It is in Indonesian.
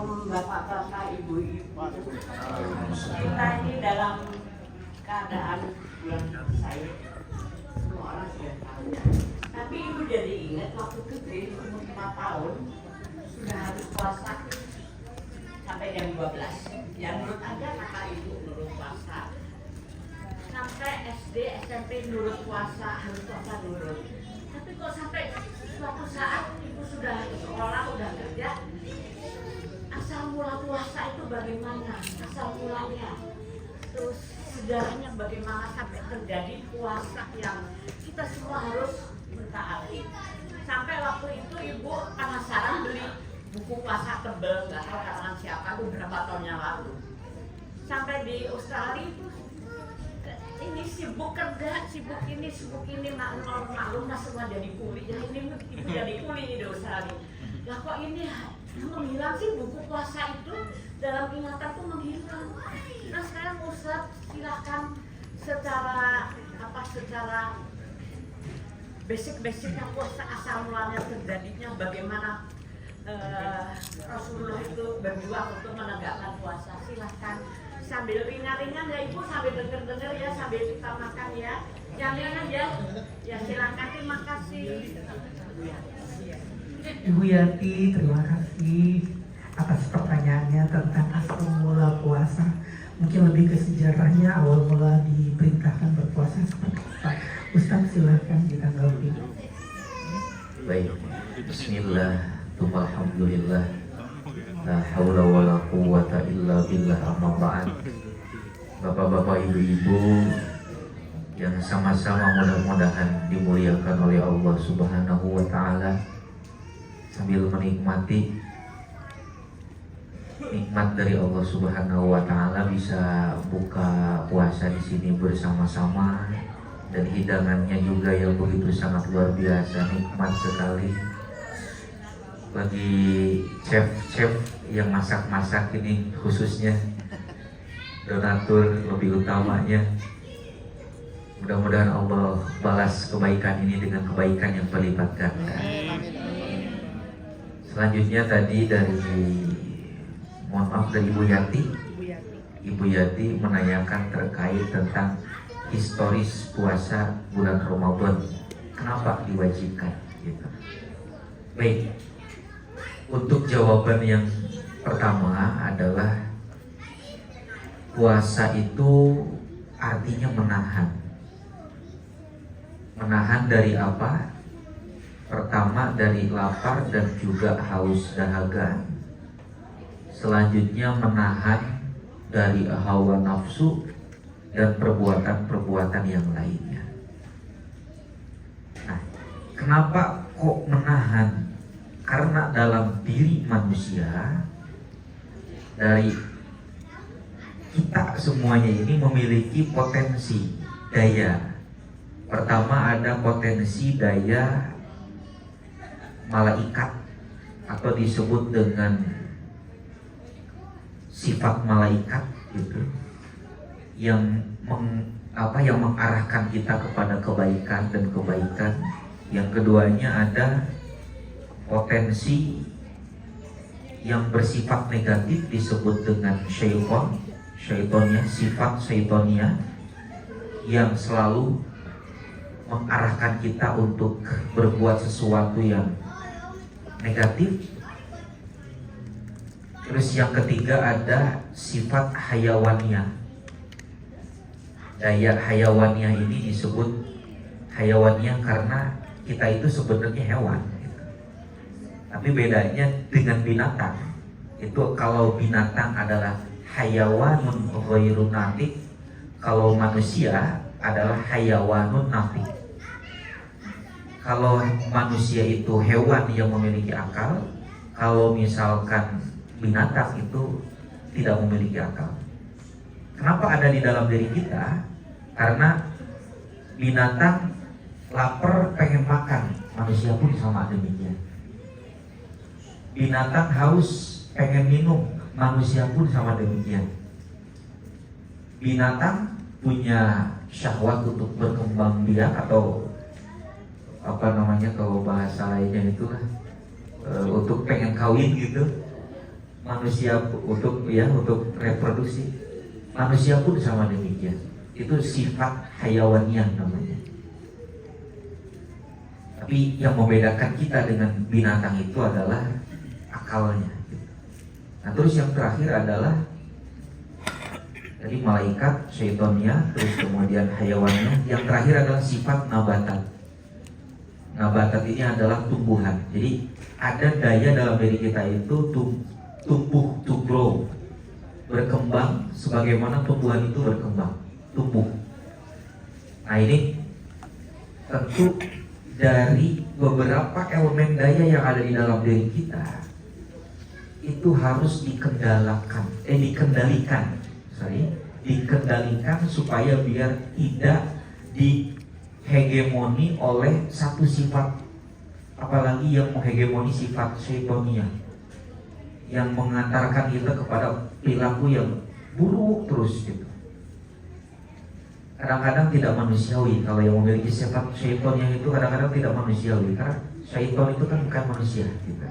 bapak-bapak, ibu-ibu, kita ini dalam keadaan bulan saya, semua orang sudah tahu. Tapi ibu jadi ingat waktu gede umur 5 tahun sudah harus puasa sampai jam 12. Yang menurut aja kakak ibu nurut puasa. Sampai SD, SMP nurut puasa, harus puasa nurut. Tapi kok sampai suatu saat ibu sudah sekolah, udah kerja, asal mula puasa itu bagaimana? Asal mulanya, terus sejarahnya bagaimana sampai terjadi puasa yang kita semua harus mentaati. Sampai waktu itu ibu penasaran beli buku puasa tebel, nggak tahu karangan siapa, beberapa tahun yang lalu. Sampai di Australia itu ini sibuk kerja, sibuk ini maklum semua jadi kuli. Ya ini ibu jadi kuli di Australia. Lah kok ini menghilang sih buku puasa itu dalam ingatan tuh menghilang. Nah sekarang Ustaz silahkan secara basic-basicnya puasa asal mulanya terjadinya bagaimana Rasulullah itu berjuang untuk menegakkan puasa. Silahkan sambil ringan-ringan ya ibu, sambil denger-denger ya, sambil kita makan ya. Jangan aja. Ya silakan, terima kasih. Ibu Yati, terima kasih atas pertanyaannya tentang asal mula puasa. Mungkin lebih ke sejarahnya awal mula diperintahkan berpuasa seperti apa. Ustaz silahkan ditanggapi. Baik, bismillah, alhamdulillah, la haula wa la quwwata illa billah, amma ba'd. Bapak-bapak, ibu-ibu yang sama-sama mudah-mudahan dimuliakan oleh Allah Subhanahu wa ta'ala, sambil menikmati nikmat dari Allah Subhanahu wa ta'ala bisa buka puasa di sini bersama-sama, dan hidangannya juga yang begitu sangat luar biasa, nikmat sekali. Bagi chef-chef yang masak-masak ini khususnya, donatur lebih utamanya, mudah-mudahan Allah balas kebaikan ini dengan kebaikan yang berlipat ganda. Selanjutnya tadi dari Ibu Yati menanyakan terkait tentang historis puasa bulan Ramadan, kenapa diwajibkan gitu. Baik, untuk jawaban yang pertama adalah puasa itu artinya menahan dari apa? Pertama dari lapar dan juga haus dahaga. Selanjutnya menahan dari hawa nafsu dan perbuatan-perbuatan yang lainnya. Nah, kenapa kok menahan? Karena dalam diri manusia, dari kita semuanya ini memiliki potensi daya. Pertama ada potensi daya malaikat atau disebut dengan sifat malaikat gitu, yang mengarahkan kita kepada kebaikan dan kebaikan. Yang keduanya ada potensi yang bersifat negatif disebut dengan syaitonnya, sifat syaitonnya yang selalu mengarahkan kita untuk berbuat sesuatu yang negatif. Terus yang ketiga ada sifat hayawaniyah. Daya hayawaniyah ini disebut hayawaniyah karena kita itu sebenarnya hewan gitu. Tapi bedanya dengan binatang, itu kalau binatang adalah hayawanun ghairun natik, kalau manusia adalah hayawanun natik. Kalau manusia itu hewan yang memiliki akal, kalau misalkan binatang itu tidak memiliki akal. Kenapa ada di dalam diri kita? Karena binatang lapar pengen makan, manusia pun sama demikian. Binatang haus pengen minum, manusia pun sama demikian. Binatang punya syahwat untuk berkembang biak atau kalau bahasa lainnya itulah untuk pengen kawin gitu. manusia untuk reproduksi. Manusia pun sama demikian. Itu sifat hayawaniah namanya. Tapi yang membedakan kita dengan binatang itu adalah akalnya. Nah terus yang terakhir adalah tadi malaikat, syaitonnya, terus kemudian hayawannya. Yang terakhir adalah sifat nabatat. Nabatat ini adalah tumbuhan. Jadi ada daya dalam diri kita itu tumbuh, to grow, berkembang sebagaimana tumbuhan itu berkembang, tumbuh. Nah ini tentu dari beberapa elemen daya yang ada di dalam diri kita itu harus dikendalikan supaya biar tidak dihegemoni oleh satu sifat, apalagi yang menghegemoni sifat syaitonia yang mengantarkan kita kepada perilaku yang buruk terus gitu. Kadang-kadang tidak manusiawi. Kalau yang memiliki sifat syaiton yang itu kadang-kadang tidak manusiawi, karena syaiton itu kan bukan manusia gitu.